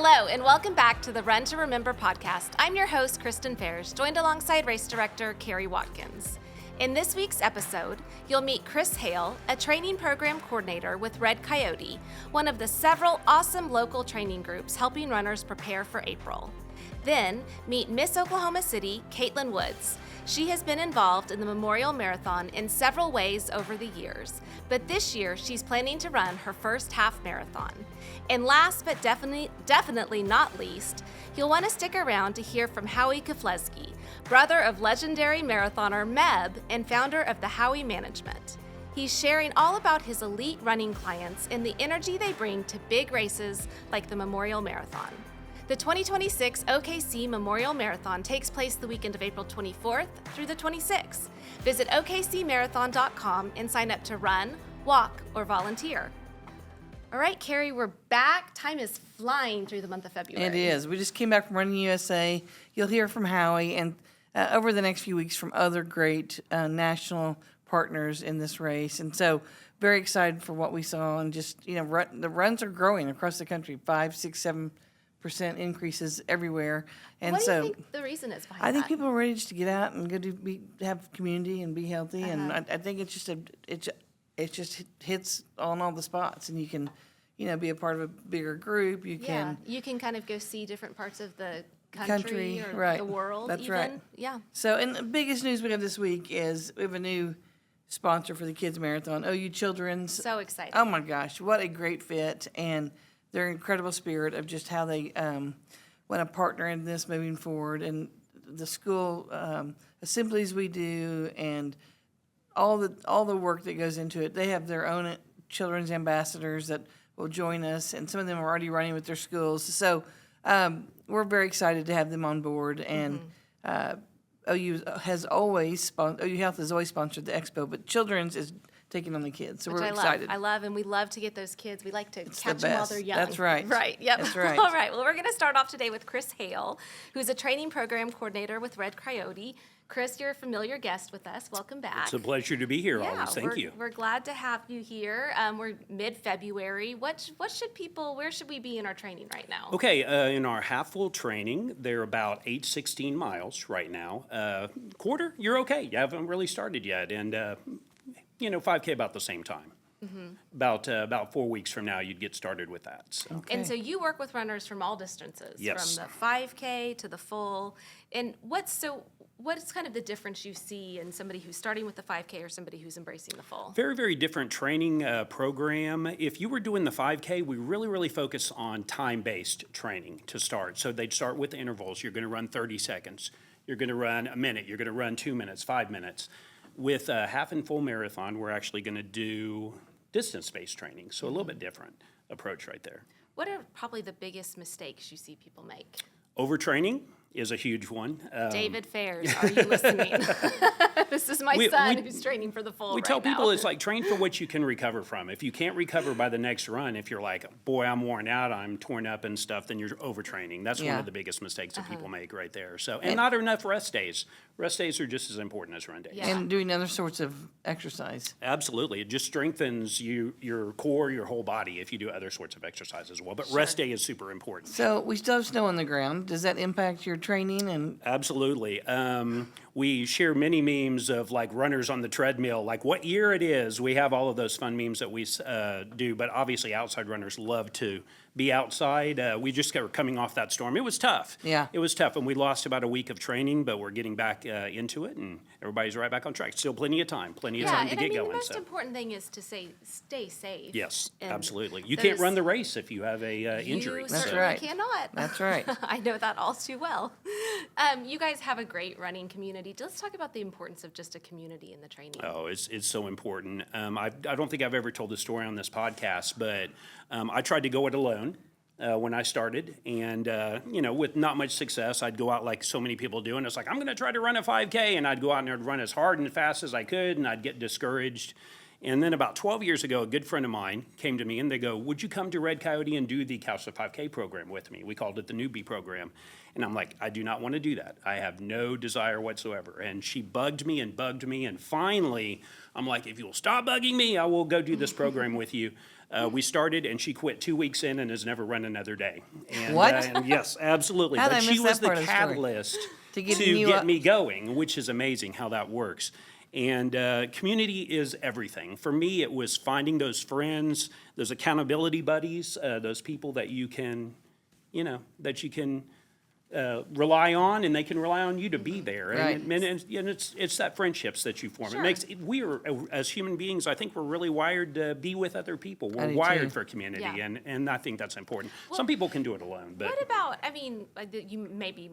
Hello, and welcome back to the Run to Remember podcast. I'm your host, Kristen Fairs, joined alongside race director Carrie Watkins. In this week's episode, you'll meet Chris Hale, a training program coordinator with Red Coyote, one of the several awesome local training groups helping runners prepare for April. Then, meet Miss Oklahoma City, Katelyn Woods. She has been involved in the Memorial Marathon in several ways over the years, but this year she's planning to run her first half marathon. And last but definitely not least, you'll want to stick around to hear from Hawi Keflezighi, brother of legendary marathoner Meb and founder of the Hawi Management. He's sharing all about his elite running clients and the energy they bring to big races like the Memorial Marathon. The 2026 OKC Memorial Marathon takes place the weekend of April 24th through the 26th. Visit okcmarathon.com and sign up to run, walk, or volunteer. All right, Carrie, we're back. Time is flying through the month of February. It is. We just came back from Running USA. You'll hear from Hawi and over the next few weeks from other great national partners in this race. And so very excited for what we saw. And just, the runs are growing across the country, 5, 6, 7% increases everywhere. And what do so you think the reason is behind that? I think people are ready just to get out and go to have community and be healthy. And I think it's just it just hits on all the spots, and you can, be a part of a bigger group. You can kind of go see different parts of the country or right. the world. That's even. right. Yeah. So, and the biggest news we have this week is we have a new sponsor for the Kids Marathon, OU Children's. So excited. Oh my gosh, what a great fit, and their incredible spirit of just how they want to partner in this moving forward, and the school assemblies we do, and all the work that goes into it. They have their own children's ambassadors that will join us, and some of them are already running with their schools. So we're very excited to have them on board, and OU Health has always sponsored the expo, but Children's is taking on the kids, so we're excited. I love, and we love to get those kids. We like to catch the them while best. they're young. That's right. Right, yep. That's right. All right, well, we're going to start off today with Chris Hale, who's a training program coordinator with Red Coyote. Chris, you're a familiar guest with us. Welcome back. It's a pleasure to be here, always. Thank you. We're glad to have you here. We're mid-February. Where should we be in our training right now? Okay, in our half-full training, they're about 8:16 miles right now. Quarter, you're okay. You haven't really started yet. And, 5K about the same time. Mm-hmm. About 4 weeks from now, you'd get started with that. So. Okay. And so you work with runners from all distances, Yes. from the 5K to the full. And what's kind of the difference you see in somebody who's starting with the 5K or somebody who's embracing the full? Very, very different training program. If you were doing the 5K, we really, really focus on time-based training to start. So they'd start with intervals. You're going to run 30 seconds. You're going to run a minute. You're going to run 2 minutes, 5 minutes. With a half and full marathon, we're actually going to do distance-based training. So a little bit different approach right there. What are probably the biggest mistakes you see people make? Overtraining is a huge one. David Fairs, are you listening? This is my son who's training for the full We right tell people now. it's like train for what you can recover from. If you can't recover by the next run, if you're like, boy, I'm worn out, I'm torn up and stuff, then you're overtraining. That's one of the biggest mistakes that people make right there. So, and not enough rest days. Rest days are just as important as run days. Yeah. And doing other sorts of exercise. Absolutely. It just strengthens your core, your whole body if you do other sorts of exercise as well. But rest day is super important. So we still have snow on the ground. Does that impact your training? And Absolutely. We share many memes of like runners on the treadmill, like what year it is. We have all of those fun memes that we do, but obviously outside runners love to be outside. We just were coming off that storm. It was tough. Yeah. It was tough, and we lost about a week of training, but we're getting back into it, and everybody's right back on track. Still plenty of time to get going. The most important thing is to stay safe. Yes, And absolutely. You can't run the race if you have a You injury. certainly right. cannot. That's right. I know that all too well. You guys have a great running community. Let's talk about the importance of just a community in the training. Oh, it's so important. I don't think I've ever told this story on this podcast, but I tried to go it alone when I started, and with not much success. I'd go out like so many people do, and it's like, I'm going to try to run a 5K, and I'd go out and I'd run as hard and fast as I could, and I'd get discouraged. And then about 12 years ago, a good friend of mine came to me and they go, would you come to Red Coyote and do the Couch to 5K program with me? We called it the newbie program. And I'm like, I do not want to do that. I have no desire whatsoever. And she bugged me. And finally, I'm like, if you'll stop bugging me, I will go do this program with you. We started, and she quit 2 weeks in and has never run another day. And, What? And yes, absolutely. How'd I But she miss was that the part of the story? catalyst To to getting you get up? me going, which is amazing how that works. And community is everything. For me, it was finding those friends, those accountability buddies, those people that you can, rely on, and they can rely on you to be there. Right. And it's that friendships that you form. Sure. It makes we are as human beings. I think we're really wired to be with other people. I We're do wired too. for community, Yeah. and I think that's important. Some people can do it alone, but What about, I mean, you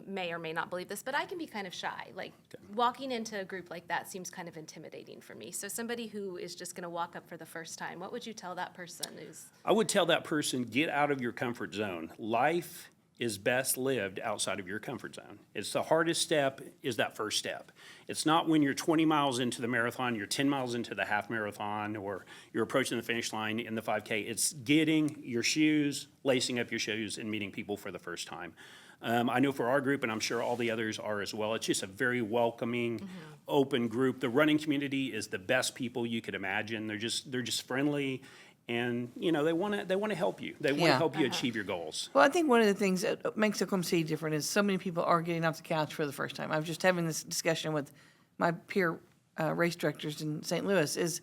may or may not believe this, but I can be kind of shy. Like, walking into a group like that seems kind of intimidating for me. So somebody who is just going to walk up for the first time, what would you tell that person who's, I would tell that person, get out of your comfort zone. Life is best lived outside of your comfort zone. It's the hardest step is that first step. It's not when you're 20 miles into the marathon, you're 10 miles into the half marathon, or you're approaching the finish line in the 5K. It's getting your shoes, lacing up your shoes, and meeting people for the first time. I know for our group, and I'm sure all the others are as well, it's just a very welcoming, open group. The running community is the best people you could imagine. They're just friendly. And, they want to help you. They want to Yeah. help you achieve your goals. Well, I think one of the things that makes Oklahoma City different is so many people are getting off the couch for the first time. I was just having this discussion with my peer race directors in St. Louis. Is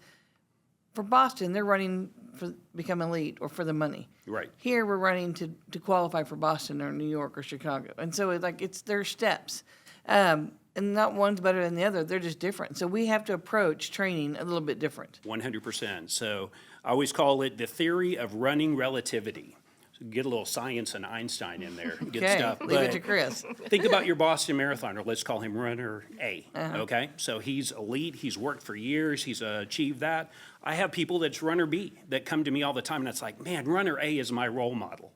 for Boston, they're running for become elite or for the money. Right. Here, we're running to qualify for Boston or New York or Chicago, and so it's their steps. And not one's better than the other. They're just different. So we have to approach training a little bit different. 100%. So I always call it the theory of running relativity. So get a little science and Einstein in there. Good Okay, stuff. leave it But to Chris. think about your Boston marathoner. Let's call him runner A. Okay? So he's elite. He's worked for years. He's achieved that. I have people that's runner B that come to me all the time, and that's like, man, runner A is my role model.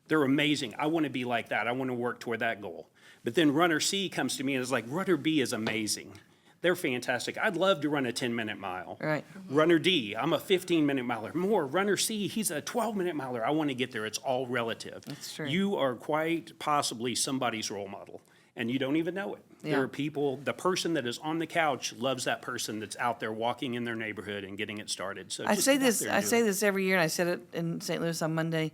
They're amazing. I want to be like that. I want to work toward that goal. But then runner C comes to me and is like, runner B is amazing. They're fantastic. I'd love to run a 10-minute mile. Right. Runner D, I'm a 15-minute miler. More, runner C, he's a 12-minute miler. I want to get there. It's all relative. That's true. You are quite possibly somebody's role model, and you don't even know it. Yeah. There are people, the person that is on the couch loves that person that's out there walking in their neighborhood and getting it started. So I just say get out this. there and I do say it. this every year, and I said it in St. Louis on Monday.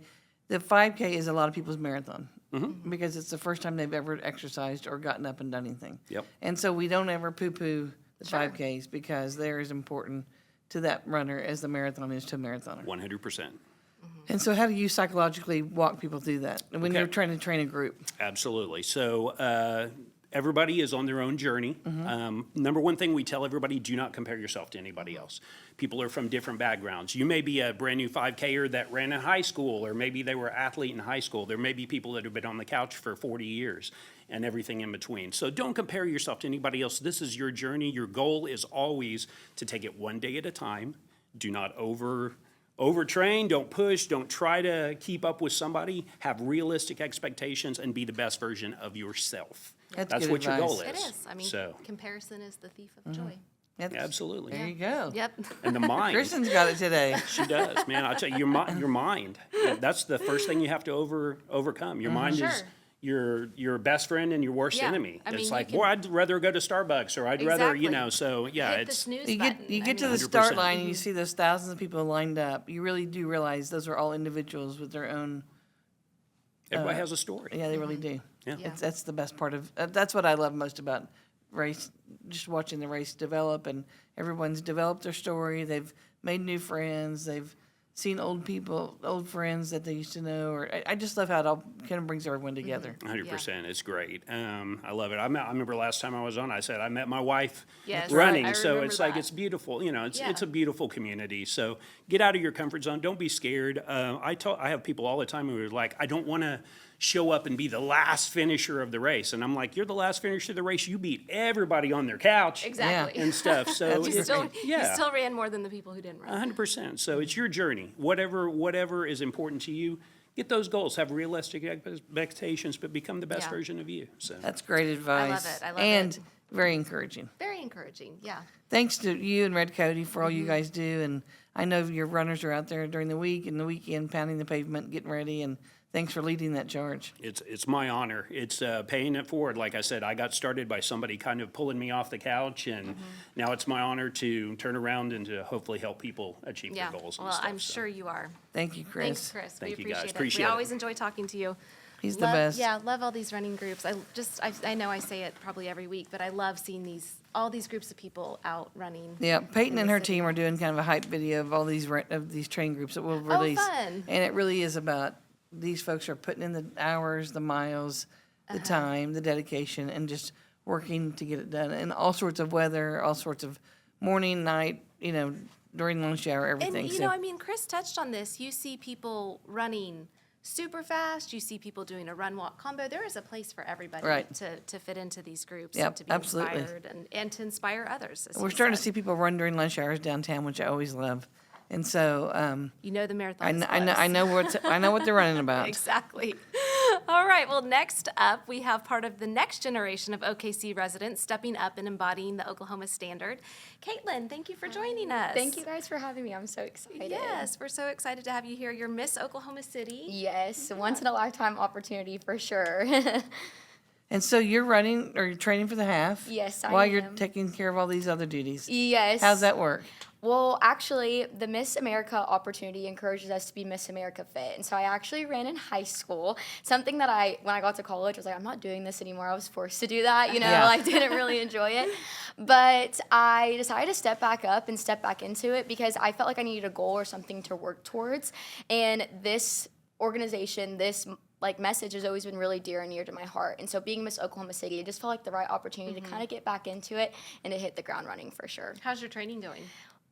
The 5K is a lot of people's marathon because it's the first time they've ever exercised or gotten up and done anything. Yep. And so we don't ever poo-poo the 5Ks because they're as important to that runner as the marathon is to a marathoner. 100%. And so how do you psychologically walk people through that when Okay. you're trying to train a group? Absolutely. So everybody is on their own journey. Number one thing we tell everybody, do not compare yourself to anybody else. People are from different backgrounds. You may be a brand new 5Ker that ran in high school, or maybe they were an athlete in high school. There may be people that have been on the couch for 40 years and everything in between. So don't compare yourself to anybody else. This is your journey. Your goal is always to take it one day at a time. Do not overtrain, don't push, don't try to keep up with somebody. Have realistic expectations and be the best version of yourself. That's That's good what your goal advice. is. it is. I mean, So, comparison is the thief of joy. That's- absolutely. There you go. Yep. And the mind. Kristen's got it today. She does, man. I tell you, your mind. That's the first thing you have to overcome. Your mind is Sure. your best friend and your worst Yeah. enemy. I mean, It's you like, can- boy, I'd rather go to Starbucks, or I'd rather, Exactly. So yeah, Hit the it's snooze You button. get to I the mean, start 100%. line and you see those thousands of people lined up. You really do realize those are all individuals with their own. everybody has a story. Yeah, they really do. Yeah. Yeah. That's the best part of. That's what I love most about race. Just watching the race develop, and everyone's developed their story. They've made new friends. They've seen old people, old friends that they used to know. Or I just love how it all kind of brings everyone together. 100%. It's great. I love it. I remember last time I was on, I said I met my wife Yes, running. I So remember it's like, that. it's beautiful. It's Yeah. a beautiful community. So get out of your comfort zone. Don't be scared. I have people all the time who are like, I don't want to show up and be the last finisher of the race. And I'm like, you're the last finisher of the race. You beat everybody on their couch Exactly. and stuff. So That's You it's, still, yeah. you still ran more than the people who didn't run. 100%. So it's your journey. Whatever is important to you, get those goals. Have realistic expectations, but become the best Yeah. version of you. So That's great advice. it. I love and it. very encouraging. Very encouraging. Yeah. Thanks to you and Red Coyote for all Mm-hmm. you guys do. And I know your runners are out there during the week and the weekend pounding the pavement, getting ready. And thanks for leading that charge. It's my honor. It's paying it forward. Like I said, I got started by somebody kind of pulling me off the couch, and now it's my honor to turn around and to hopefully help people achieve Yeah. their goals and Well, stuff. I'm sure you are. Thank you, Chris. Thanks, Chris. Thank we you, guys. appreciate it. Appreciate we it. always enjoy talking to you. He's Love- the best. Yeah, love all these running groups. I know I say it probably every week, but I love seeing all these groups of people out running. Yeah, Peyton in and the her city. team are doing kind of a hype video of all these training groups that we'll release. fun. And it really is about these folks are putting in the hours, the miles, the time, the dedication, and just working to get it done. And all sorts of weather, all sorts of morning, night, during lunch hour, everything. And Chris touched on this. You see people running super fast. You see people doing a run-walk combo. There is a place for everybody Right. to fit into these groups Yep, and to be absolutely. inspired and to inspire others. as We're he starting to said. see people run during lunch hours downtown, which I always love. And so You know the marathon. I know what they're running about. Exactly. All right. Well, next up, we have part of the next generation of OKC residents stepping up and embodying the Oklahoma standard. Katelyn, thank you for joining us. Thank you guys for having me. I'm so excited. Yes, we're so excited to have you here. You're Miss Oklahoma City. Yes, once in a lifetime opportunity for sure. And so you're running or you're training for the half. Yes, I While you're am. taking care of all these other duties. Yes. How's that work? Well, actually, the Miss America opportunity encourages us to be Miss America fit. And so I actually ran in high school. Something that when I got to college, I was like, I'm not doing this anymore. I was forced to do that, Yeah. didn't really enjoy it. But I decided to step back up and step back into it because I felt like I needed a goal or something to work towards. And this organization, this message has always been really dear and near to my heart. And so being Miss Oklahoma City, it just felt like the right opportunity to kind of get back into it and to hit the ground running for sure. How's your training going?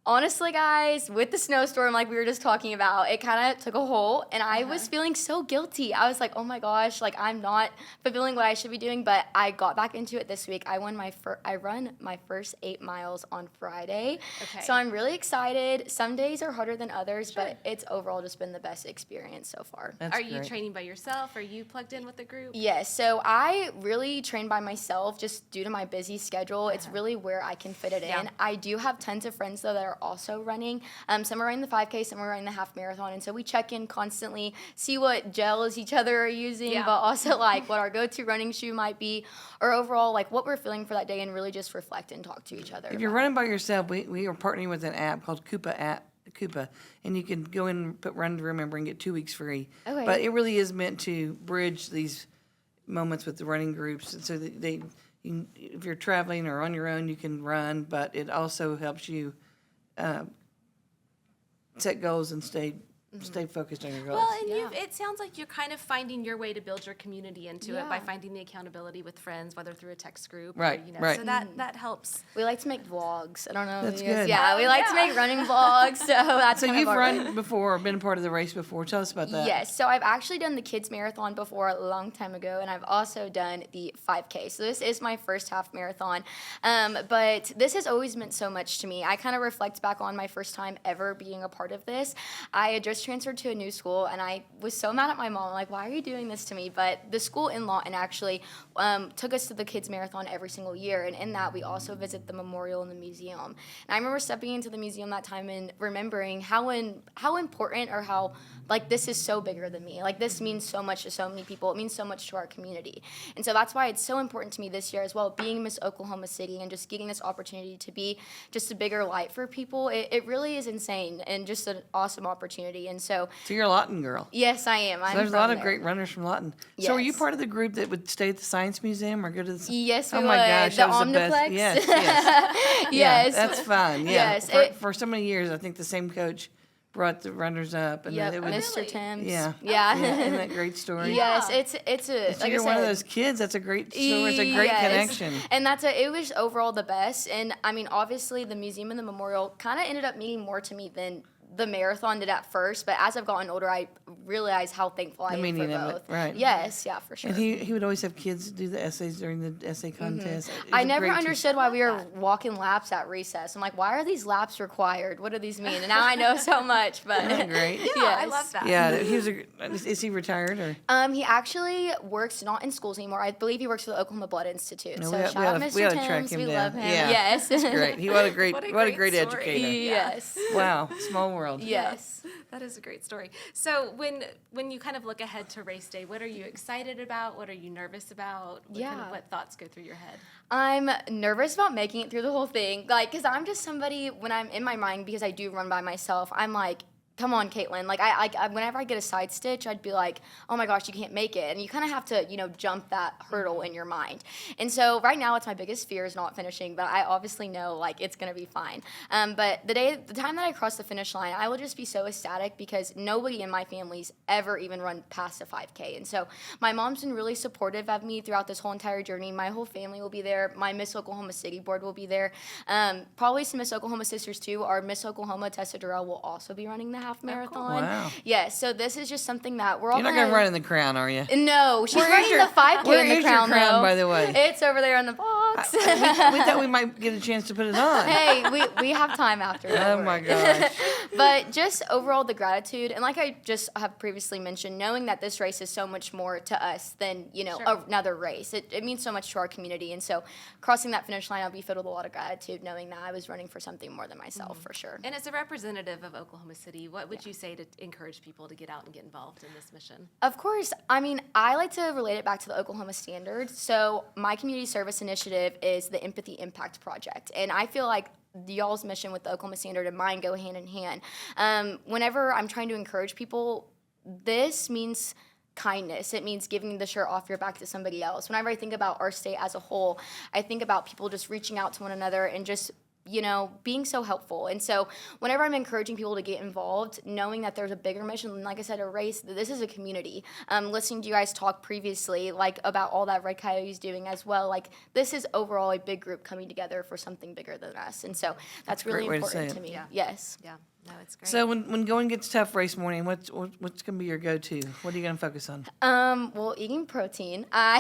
Honestly, guys, with the snowstorm like we were just talking about, it kind of took a hold, and I was feeling so guilty. I was like, oh my gosh, I'm not fulfilling what I should be doing, but I got back into it this week. I run my first 8 miles on Friday, Okay. so I'm really excited. Some days are harder than others, but it's overall just been the best experience so far. That's Are you great. training by yourself? Are you plugged in with the group? Yes, so I really train by myself just due to my busy schedule. It's really where I can fit it Yeah. in. I do have tons of friends, though, that are also running. Some are running the 5K, some are running the half marathon, and so we check in constantly, see what gels each other are using, Yeah. but also what our go-to running shoe might be, or overall what we're feeling for that day, and really just reflect and talk to each other. If you're running by yourself, we are partnering with an app called Coupa, and you can go in and put Run to Remember and get 2 weeks free. Okay. But it really is meant to bridge these moments with the running groups, and so that if you're traveling or on your own, you can run, but it also helps you set goals and stay focused on your goals. Well, and Yeah. it sounds like you're kind of finding your way to build your community into it by Yeah. finding the accountability with friends, whether through a text group Right, or, right. So that helps. We like to make vlogs. I don't know. if That's you guys- good. Yeah, we like to make running vlogs, so that's So kind of you've our- run before or been a part of the race before. Tell us about that. Yes, so I've actually done the kids marathon before a long time ago, and I've also done the 5K. So this is my first half marathon, but this has always meant so much to me. I kind of reflect back on my first time ever being a part of this. I had just transferred to a new school, and I was so mad at my mom, like, why are you doing this to me? But the school in Lawton actually took us to the kids marathon every single year, and in that we also visit the memorial and the museum. And I remember stepping into the museum that time and remembering how important or how this is so bigger than me. This means so much to so many people. It means so much to our community. And so that's why it's so important to me this year as well, being Miss Oklahoma City and just getting this opportunity to be just a bigger light for people. It really is insane and just an awesome opportunity. And so, So you're a Lawton girl. yes, I am. So there's a lot of great runners from Lawton. So were you Yes. part of the group that would stay at the Science Museum or go to the... Yes, we Oh my would. gosh, The that was the best. Omniplex. Yes, yes. Yeah, Yes. that's fun. Yeah. Yes, For so many years, I think the same coach brought the runners up. And Yep, it would, Mr. Really? Timms. Yeah. Yeah. Isn't that a great story? Yes, it's a. So like you're I one of said, those kids. That's a great story. It's a great yes. connection. And it was overall the best. And I mean, obviously, the museum and the memorial kind of ended up meaning more to me than the marathon did at first. But as I've gotten older, I realize how thankful I am for meaning of it, both. right. Yes, yeah, for sure. And he would always have kids do the essays during the essay contest. It was I a never great teacher. understood why we were walking laps at recess. I'm like, why are these laps required? What do these mean? And now I know so much. But Isn't that great? Yeah, I love that. Yeah, he was is he retired or? He actually works not in schools anymore. I believe he works for the Oklahoma Blood Institute. No, so we shout oughta- out we Mr. oughta track Timms. him We down. love him. Yeah. Yes. Great. What a great What a what a great great story. educator. Yes. Wow, small world. world. Yes. That is a great story. So when you kind of look ahead to race day, what are you excited about? What are you nervous about? What thoughts go through your head? I'm nervous about making it through the whole thing, like, because I'm just somebody, when I'm in my mind, because I do run by myself, I'm like, come on, Katelyn. Like, I whenever I get a side stitch, I'd be like, oh my gosh, you can't make it. And you kind of have to, jump that hurdle in your mind. And so right now, it's my biggest fear is not finishing, but I obviously know, like, it's going to be fine. But the time that I cross the finish line, I will just be so ecstatic because nobody in my family's ever even run past a 5K. And so my mom's been really supportive of me throughout this whole entire journey. My whole family will be there. My Miss Oklahoma City board will be there. Probably some Miss Oklahoma sisters, too. Our Miss Oklahoma, Tessa Durrell, will also be running the half marathon. Wow. Yeah, so this is just something that we're all You're not going to run in the crown, are you? No, she's running the 5K where in the is crown, your crown, though. by the way? It's over there in the box. we thought we might get a chance to put it on. Hey, we have time after. Oh, my gosh. But just overall, the gratitude, and like I just have previously mentioned, knowing that this race is so much more to us than, another race. It means so much to our community. And so crossing that finish line, I'll be filled with a lot of gratitude, knowing that I was running for something more than myself, for sure. And as a representative of Oklahoma City, what would you say to encourage people to get out and get involved in this mission? Of course. I mean, I like to relate it back to the Oklahoma Standards. So my community service initiative is the Empathy Impact Project. And I feel like y'all's mission with the Oklahoma Standard and mine go hand in hand. Whenever I'm trying to encourage people, this means kindness. It means giving the shirt off your back to somebody else. Whenever I think about our state as a whole, I think about people just reaching out to one another and just being so helpful. And so whenever I'm encouraging people to get involved, knowing that there's a bigger mission, like I said, a race, this is a community. Listening to you guys talk previously, like, about all that Red Coyote is doing as well, like, this is overall a big group coming together for something bigger than us. And so that's really important to me. Yeah. Yes. Yeah. No, it's great. So when going gets tough race morning, what's going to be your go-to? What are you going to focus on? Well, eating protein. I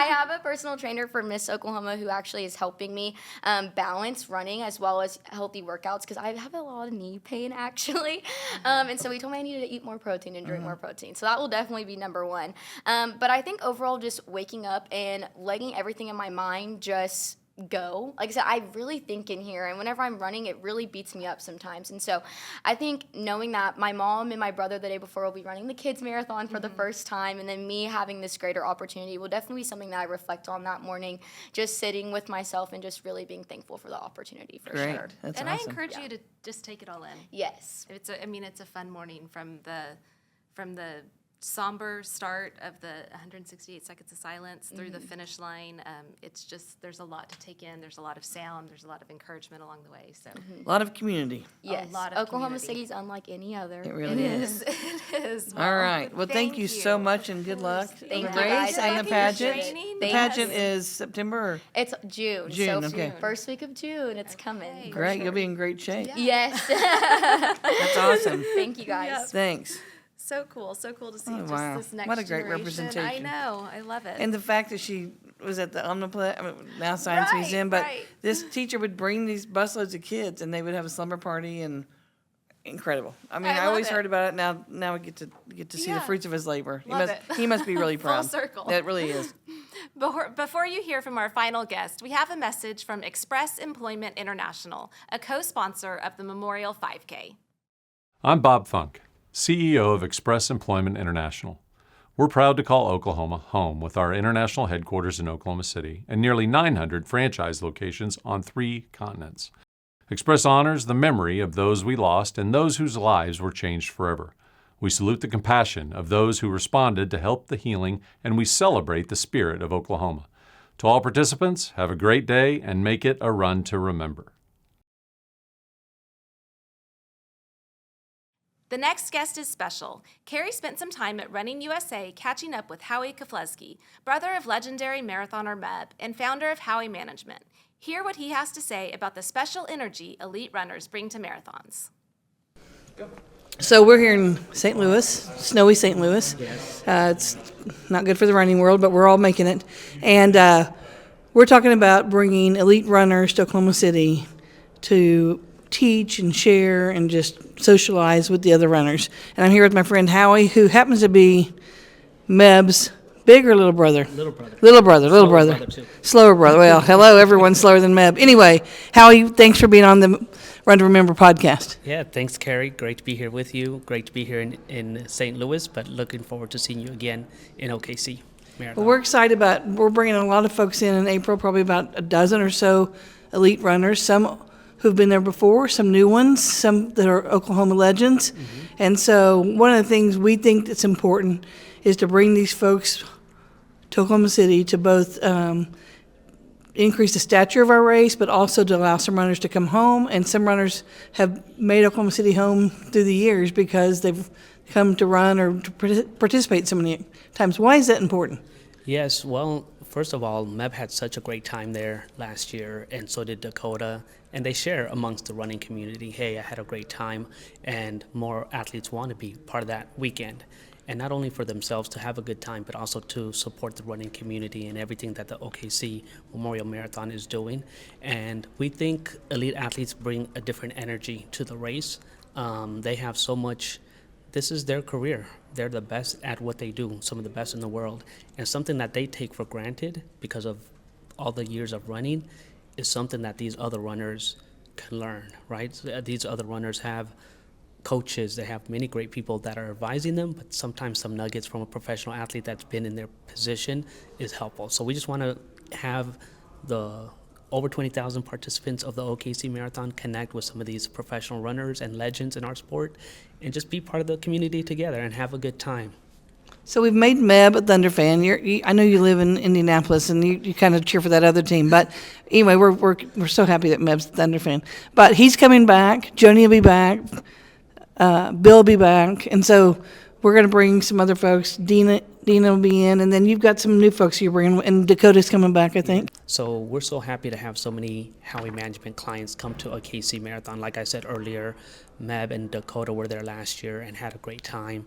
have a personal trainer for Miss Oklahoma who actually is helping me balance running as well as healthy workouts because I have a lot of knee pain actually. And so he told me I needed to eat more protein and drink more protein. So that will definitely be number one. But I think overall just waking up and letting everything in my mind just go. Like I said, I really think in here, and whenever I'm running, it really beats me up sometimes. And so I think knowing that my mom and my brother the day before will be running the kids marathon for the first time, and then me having this greater opportunity will definitely be something that I reflect on that morning, just sitting with myself and just really being thankful for the opportunity for Great. sure. That's and awesome. I encourage you to just take it all in. Yes. It's a fun morning from the somber start of the 168 seconds of silence through the finish line. It's just, there's a lot to take in. There's a lot of sound. There's a lot of encouragement along the way. So A lot of community. Yes. lot of Oklahoma community. City's unlike any other. It really is. it is. All right. Well, thank you so much and good luck Thank on you, the race guys. and the Thank you for pageant. training. The Thank pageant you. is September. Or? It's June. June, So okay. first week of June, it's coming. for Great. sure. You'll be in great shape. Yes. That's awesome. Thank you guys. Thanks. So cool to see Oh, wow. just this next What a great generation. I representation. know. I love it. And the fact that she was at the now Science Right, Museum, but right. this teacher would bring these busloads of kids and they would have a slumber party and incredible. I mean, I I love always it. heard about it. Now we get to see Yeah. the fruits of his labor. Love He must be really proud. circle. It really is. Before you hear from our final guest, we have a message from Express Employment International, a co-sponsor of the Memorial 5K. I'm Bob Funk, CEO of Express Employment International. We're proud to call Oklahoma home with our international headquarters in Oklahoma City and nearly 900 franchise locations on 3 continents. Express honors the memory of those we lost and those whose lives were changed forever. We salute the compassion of those who responded to help the healing, and we celebrate the spirit of Oklahoma. To all participants, have a great day and make it a run to remember. The next guest is special. Carrie spent some time at Running USA catching up with Hawi Keflezighi, brother of legendary marathoner Meb and founder of Hawi Management. Hear what he has to say about the special energy elite runners bring to marathons. So we're here in St. Louis, snowy St. Louis. It's not good for the running world, but we're all making it. And we're talking about bringing elite runners to Oklahoma City to teach and share and just socialize with the other runners. And I'm here with my friend Hawi, who happens to be Meb's big or little brother? Little brother. Little brother. brother, too. Slower brother. Well, hello, everyone's slower than Meb. Anyway, Hawi, thanks for being on the Run to Remember podcast. Yeah, thanks, Carrie. Great to be here with you. Great to be here in St. Louis, but looking forward to seeing you again in OKC Marathon. Well, we're excited we're bringing a lot of folks in April, probably about a dozen or so elite runners, some who've been there before, some new ones, some that are Oklahoma legends. And so one of the things we think that's important is to bring these folks to Oklahoma City to both increase the stature of our race, but also to allow some runners to come home. And some runners have made Oklahoma City home through the years because they've come to run or to participate so many times. Why is that important? Yes, well, first of all, Meb had such a great time there last year, and so did Dakota. And they share amongst the running community, hey, I had a great time, and more athletes want to be part of that weekend. And not only for themselves to have a good time, but also to support the running community and everything that the OKC Memorial Marathon is doing. And we think elite athletes bring a different energy to the race. They have so much, this is their career. They're the best at what they do, some of the best in the world. And something that they take for granted because of all the years of running is something that these other runners can learn, right? So these other runners have coaches, they have many great people that are advising them, but sometimes some nuggets from a professional athlete that's been in their position is helpful. So we just want to have the over 20,000 participants of the OKC Marathon connect with some of these professional runners and legends in our sport and just be part of the community together and have a good time. So we've made Meb a Thunder fan. I know you live in Indianapolis, and you kind of cheer for that other team. But anyway, we're so happy that Meb's a Thunder fan. But he's coming back. Joni will be back. Bill will be back. And so we're going to bring some other folks. Dina will be in, and then you've got some new folks you're bringing, and Dakota's coming back, I think. So we're so happy to have so many Hawi Management clients come to a KC Marathon. Like I said earlier, Meb and Dakota were there last year and had a great time.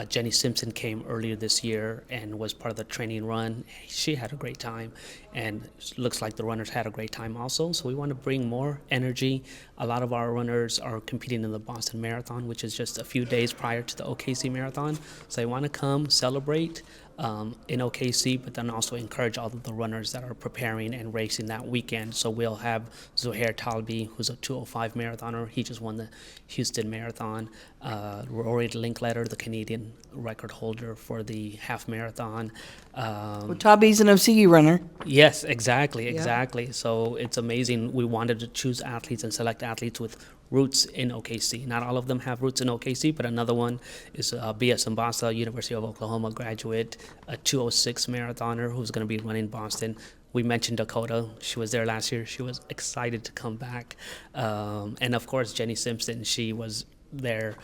Jenny Simpson came earlier this year and was part of the training run. She had a great time, and it looks like the runners had a great time also. So we want to bring more energy. A lot of our runners are competing in the Boston Marathon, which is just a few days prior to the OKC Marathon. So they want to come celebrate in OKC, but then also encourage all of the runners that are preparing and racing that weekend. So we'll have Zohair Talbi, who's a 2:05 marathoner. He just won the Houston Marathon. Rory Linkletter, the Canadian record holder for the half marathon. Well, Talbi's an OCU runner. Yes, exactly. So it's amazing. We wanted to choose athletes and select athletes with roots in OKC. Not all of them have roots in OKC, but another one is Bia Sambasa, University of Oklahoma graduate, a 2:06 marathoner who's going to be running Boston. We mentioned Dakota. She was there last year. She was excited to come back. And of course, Jenny Simpson, she was there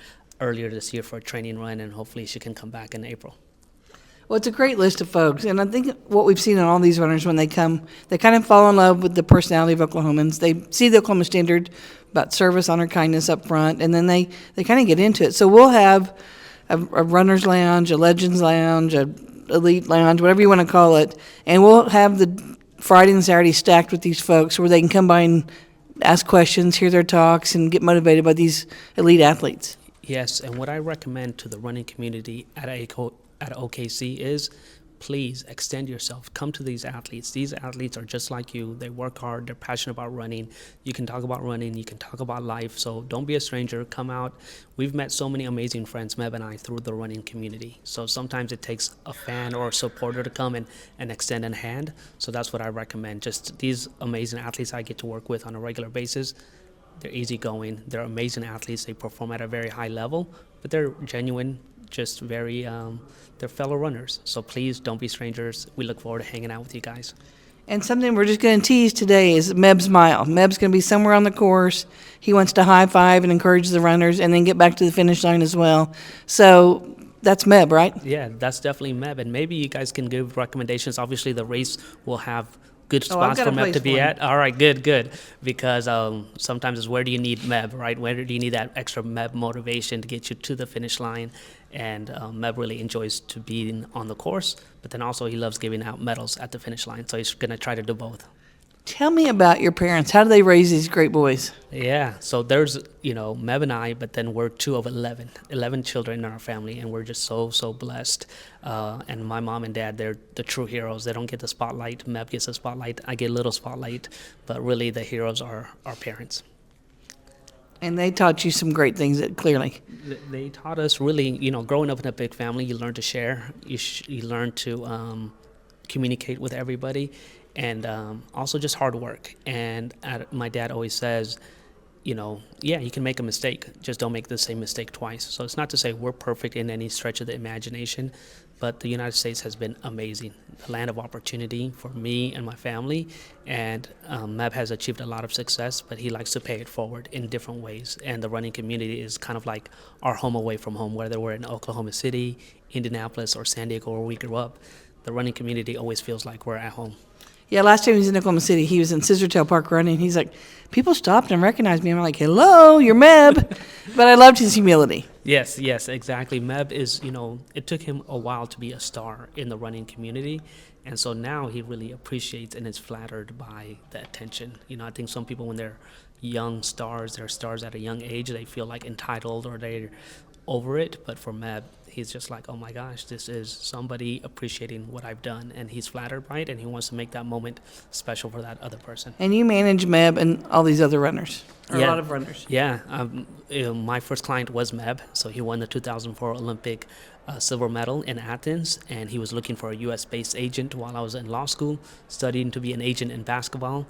earlier this year for a training run, and hopefully she can come back in April. Well, it's a great list of folks, and I think what we've seen in all these runners when they come, they kind of fall in love with the personality of Oklahomans. They see the Oklahoma standard about service, honor, kindness up front, and then they kind of get into it. So we'll have a runner's lounge, a legends lounge, a elite lounge, whatever you want to call it, and we'll have the Friday and Saturday stacked with these folks where they can come by and ask questions, hear their talks, and get motivated by these elite athletes. Yes, and what I recommend to the running community at OKC is please extend yourself. Come to these athletes. These athletes are just like you. They work hard. They're passionate about running. You can talk about running. You can talk about life. So don't be a stranger. Come out. We've met so many amazing friends, Meb and I, through the running community. So sometimes it takes a fan or a supporter to come and extend a hand. So that's what I recommend. Just these amazing athletes I get to work with on a regular basis. They're easygoing. They're amazing athletes. They perform at a very high level, but they're genuine, just very, they're fellow runners. So please don't be strangers. We look forward to hanging out with you guys. And something we're just going to tease today is Meb's Mile. Meb's going to be somewhere on the course. He wants to high five and encourage the runners and then get back to the finish line as well. So that's Meb, right? Yeah, that's definitely Meb. And maybe you guys can give recommendations. Obviously, the race will have good spots for Meb to be at. All right, good. Because sometimes it's where do you need Meb, right? Where do you need that extra Meb motivation to get you to the finish line? And Meb really enjoys to be on the course, but then also he loves giving out medals at the finish line. So he's going to try to do both. Tell me about your parents. How do they raise these great boys? Yeah, so there's, Meb and I, but then we're two of 11 children in our family, and we're just so blessed. And my mom and dad, they're the true heroes. They don't get the spotlight. Meb gets the spotlight. I get a little spotlight, but really the heroes are our parents. And they taught you some great things, clearly. They taught us really, growing up in a big family, you learn to share, you learn to communicate with everybody, and also just hard work. And my dad always says, yeah, you can make a mistake, just don't make the same mistake twice. So it's not to say we're perfect in any stretch of the imagination, but the United States has been amazing, the land of opportunity for me and my family. And Meb has achieved a lot of success, but he likes to pay it forward in different ways. And the running community is kind of like our home away from home, whether we're in Oklahoma City, Indianapolis, or San Diego, where we grew up. The running community always feels like we're at home. Yeah, last time he was in Oklahoma City, he was in Scissortail Park running. He's like, people stopped and recognized me. I'm like, hello, you're Meb. But I loved his humility. Yes, exactly. Meb is, it took him a while to be a star in the running community. And so now he really appreciates and is flattered by the attention. I think some people, when they're young stars, they're stars at a young age, they feel like entitled or they're over it. But for Meb, he's just like, oh my gosh, this is somebody appreciating what I've done, and he's flattered by it, and he wants to make that moment special for that other person. And you manage Meb and all these other runners, or a lot of runners. Yeah, my first client was Meb, so he won the 2004 Olympic silver medal in Athens, and he was looking for a U.S.-based agent while I was in law school, studying to be an agent in basketball.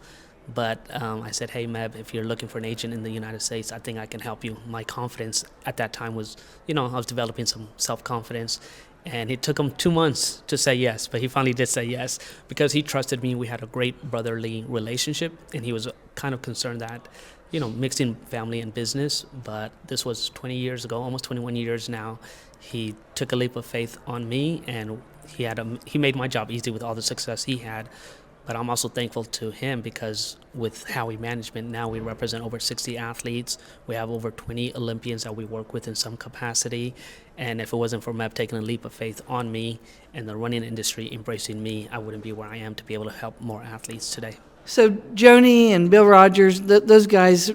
But I said, hey, Meb, if you're looking for an agent in the United States, I think I can help you. My confidence at that time was, I was developing some self-confidence. And it took him 2 months to say yes, but he finally did say yes because he trusted me. We had a great brotherly relationship, and he was kind of concerned that, mixing family and business. But this was 20 years ago, almost 21 years now. He took a leap of faith on me, and he made my job easy with all the success he had. But I'm also thankful to him because with Hawi Management, now we represent over 60 athletes. We have over 20 Olympians that we work with in some capacity. And if it wasn't for Meb taking a leap of faith on me and the running industry embracing me, I wouldn't be where I am to be able to help more athletes today. So Joni and Bill Rogers, those guys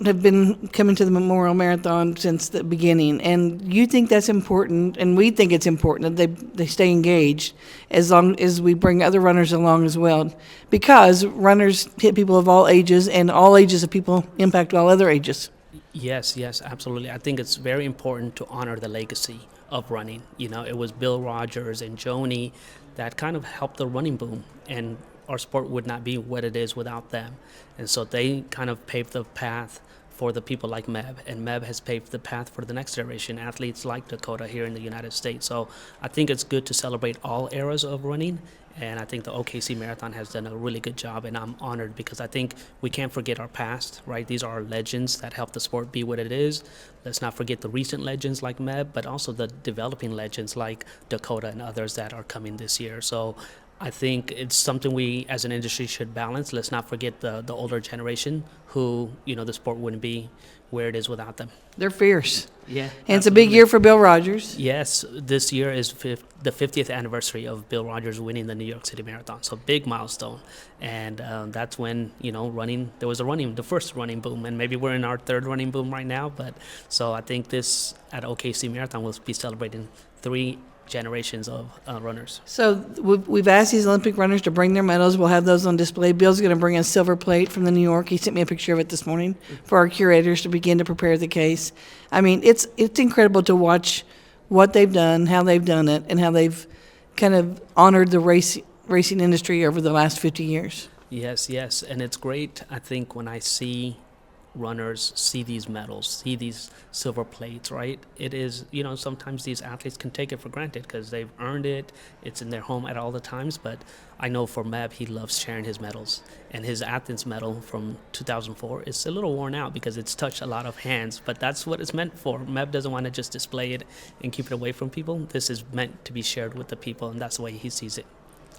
have been coming to the Memorial Marathon since the beginning, and you think that's important, and we think it's important that they stay engaged as long as we bring other runners along as well, because runners hit people of all ages, and all ages of people impact all other ages. Yes, absolutely. I think it's very important to honor the legacy of running. It was Bill Rogers and Joni that kind of helped the running boom, and our sport would not be what it is without them. And so they kind of paved the path for the people like Meb, and Meb has paved the path for the next generation, athletes like Dakota here in the United States. So I think it's good to celebrate all eras of running, and I think the OKC Marathon has done a really good job, and I'm honored because I think we can't forget our past, right? These are our legends that helped the sport be what it is. Let's not forget the recent legends like Meb, but also the developing legends like Dakota and others that are coming this year. So I think it's something we as an industry should balance. Let's not forget the older generation who, the sport wouldn't be where it is without them. They're fierce. Yeah. And it's a big year for Bill Rogers. Yes, this year is the 50th anniversary of Bill Rogers winning the New York City Marathon. So big milestone. And that's when, there was the first running boom. And maybe we're in our third running boom right now. But so I think this at OKC Marathon will be celebrating 3 generations of runners. So we've asked these Olympic runners to bring their medals. We'll have those on display. Bill's going to bring a silver plate from the New York. He sent me a picture of it this morning for our curators to begin to prepare the case. I mean, it's incredible to watch what they've done, how they've done it, and how they've kind of honored the racing industry over the last 50 years. Yes, and it's great, I think, when I see runners see these medals, see these silver plates, right? It is, sometimes these athletes can take it for granted because they've earned it. It's in their home at all the times. But I know for Meb, he loves sharing his medals. And his Athens medal from 2004 is a little worn out because it's touched a lot of hands. But that's what it's meant for. Meb doesn't want to just display it and keep it away from people. This is meant to be shared with the people, and that's the way he sees it.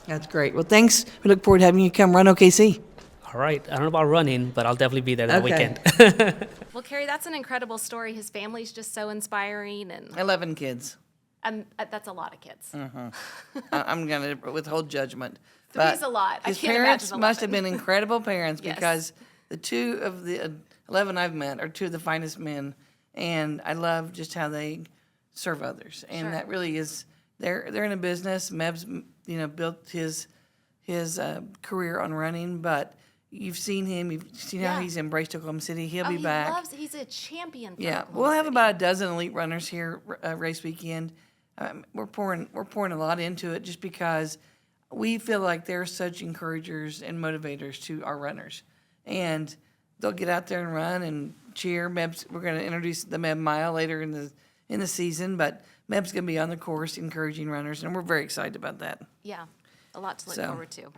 That's great. Well, thanks. We look forward to having you come run OKC. All right. I don't know about running, but I'll definitely be there that weekend. Well, Carrie, that's an incredible story. His family's just so inspiring. And 11 kids. that's a lot of kids. I'm going to withhold judgment. Three's a lot. His I can't parents imagine 11. must have been incredible parents Yes. because the 2 of the 11 I've met are 2 of the finest men, and I love just how they serve others. And Sure. that really is, they're in a business. Meb's, built his career on running, but You've seen him. You've seen how Yeah. he's embraced Oklahoma City. He'll be he back. he's a champion for Yeah, Oklahoma we'll have City. about a dozen elite runners here race weekend. We're pouring a lot into it just because we feel like they're such encouragers and motivators to our runners, and they'll get out there and run and cheer. We're going to introduce the Meb Mile later in the season, but Meb's going to be on the course encouraging runners, and we're very excited about that. Yeah, a lot to look So- forward to.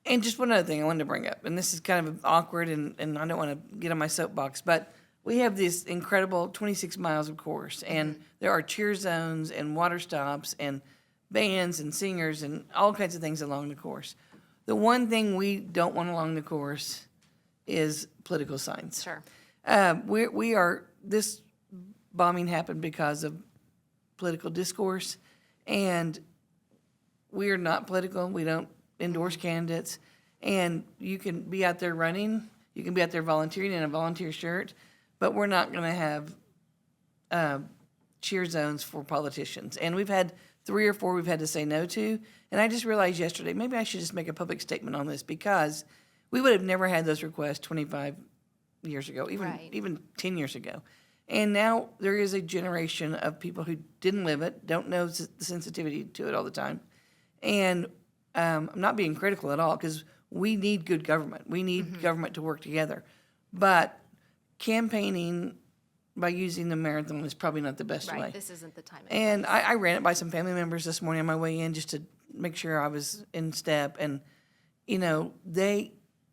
And just one other thing I wanted to bring up, and this is kind of awkward, and I don't want to get on my soapbox, but we have this incredible 26 miles of course, and there are cheer zones and water stops and bands and singers and all kinds of things along the course. The one thing we don't want along the course is political signs. Sure. This bombing happened because of political discourse, and we are not political. We don't endorse candidates, and you can be out there running, you can be out there volunteering in a volunteer shirt, but we're not going to have cheer zones for politicians. And we've had 3 or 4 we've had to say no to, and I just realized yesterday, maybe I should just make a public statement on this, because we would have never had those requests 25 years ago, Right. even 10 years ago. And now there is a generation of people who didn't live it, don't know the sensitivity to it all the time. And I'm not being critical at all, because we need good government. We need government to work together. But campaigning by using the marathon is probably not the best way. Right, this isn't the time. And I ran it by some family members this morning on my way in just to make sure I was in step. And,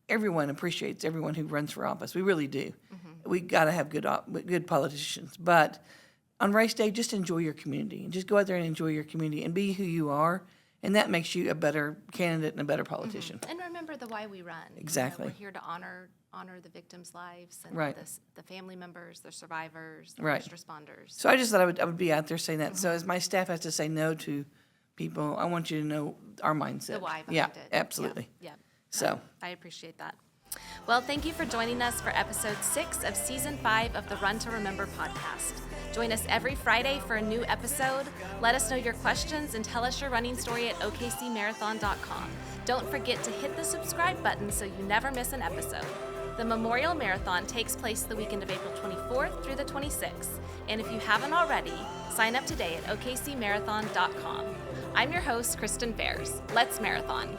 everyone appreciates everyone who runs for office. We really do. We got to have good politicians. But on race day, just enjoy your community. And just go out there and enjoy your community and be who you are. And that makes you a better candidate and a better politician. And remember the why we run. Exactly. We're here to honor the victims' lives and Right. the family members, the survivors, the Right. first responders. So I just thought I would be out there saying that. So as my staff has to say no to people, I want you to know our mindset. The why behind yeah, it. Absolutely. Yeah. So I appreciate that. Well, thank you for joining us for episode 6 of season 5 of the Run to Remember podcast. Join us every Friday for a new episode. Let us know your questions and tell us your running story at okcmarathon.com. Don't forget to hit the subscribe button so you never miss an episode. The Memorial Marathon takes place the weekend of April 24th through the 26th. And if you haven't already, sign up today at okcmarathon.com. I'm your host, Kristen Fairs. Let's marathon.